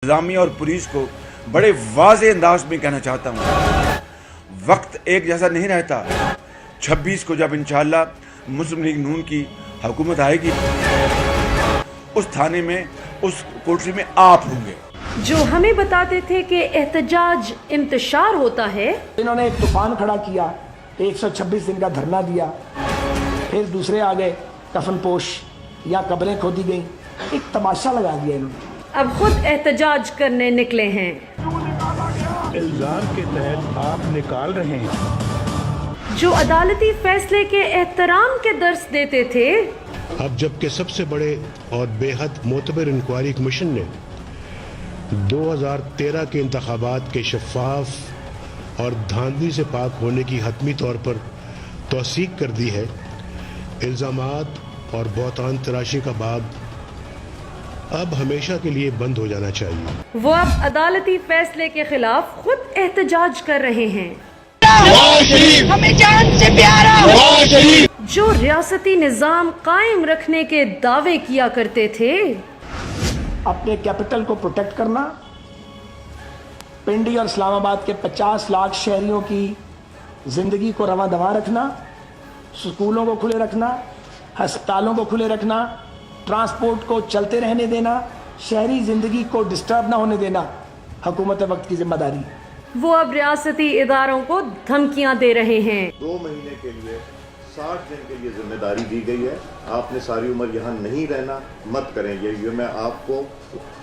इंतजामिया और पुलिस को बड़े वाज़े अंदाज में कहना चाहता हूँ, वक्त एक जैसा नहीं रहता। 26 को जब इंशाअल्लाह मुस्लिम लीग नून की हुकूमत आएगी, उस थाने में, उस कोठरी में आप होंगे। जो हमें बताते थे कि एहतजाज इंतशार होता है, इन्होंने एक तूफान खड़ा किया, 126 दिन का धरना दिया, फिर दूसरे आ गए कफन पोश या कब्रें खोदी गई, एक तमाशा लगा दिया इन्होंने। अब खुद एहतजाज करने निकले हैं। इल्जाम के तहत आप निकाल रहे हैं। जो अदालती फैसले के एहतराम के दर्स देते थे, अब जबकि सबसे बड़े और बेहद मोतबर इंक्वायरी कमीशन ने 2013 के इंतखाबात के शफाफ और धांधली से पाक होने की हतमी तौर पर तौसीक कर दी है, इल्ज़ामात और बहतान तराशी का बाब अब हमेशा के लिए बंद हो जाना चाहिए। वो अब अदालती फैसले के खिलाफ खुद एहतजाज कर रहे हैं। हमें जान से प्यारा जो रियासती निजाम कायम रखने के दावे किया करते थे, अपने कैपिटल को प्रोटेक्ट करना, पिंडी और इस्लामाबाद के 50 लाख शहरियों की जिंदगी को रवां दवा रखना, स्कूलों को खुले रखना, अस्पतालों को खुले रखना, ट्रांसपोर्ट को चलते रहने देना, शहरी जिंदगी को डिस्टर्ब ना होने देना हुकूमत वक्त की जिम्मेदारी। वो अब रियासती इदारों को धमकियां दे रहे हैं। 2 महीने के लिए 60 दिन के लिए जिम्मेदारी दी गई है, आपने सारी उम्र यहाँ नहीं रहना, मत करें। ये मैं आपको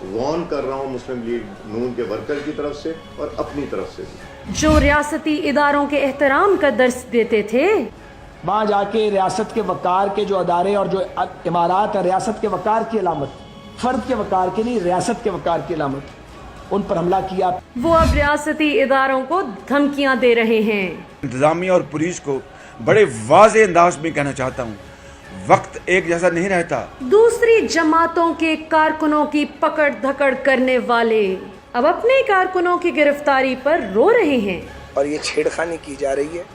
वार्न कर रहा हूँ मुस्लिम लीग नून के वर्कर की तरफ से और अपनी तरफ से भी। जो रियासती इदारों के एहतराम का दर्स देते थे, वहाँ जाके रियासत के वकार के जो अदारे और जो इमारात है, रियासत के वकार की अलामत, फर्द के वकार की नहीं, रियासत के वकार की अलामत, उन पर हमला किया। वो अब रियासती इदारों को धमकियां दे रहे हैं। इंतजामिया और पुलिस को बड़े वाज़े अंदाज में कहना चाहता हूँ, वक्त एक जैसा नहीं रहता। दूसरी जमातों के कारकुनों की पकड़ धकड़ करने वाले अब अपने कारकुनों की गिरफ्तारी पर रो रहे हैं। और ये छेड़खानी की जा रही है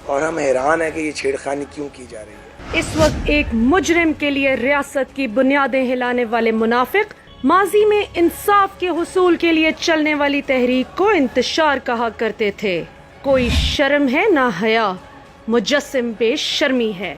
और हम हैरान है कि ये छेड़खानी क्यों की जा रही है। इस वक्त एक मुजरिम के लिए रियासत की बुनियादें हिलाने वाले मुनाफिक माजी में इंसाफ के हुसूल के लिए चलने वाली तहरीक को इंतशार कहा करते थे। कोई शर्म है ना हया, मुजस्सिम बेशर्मी है।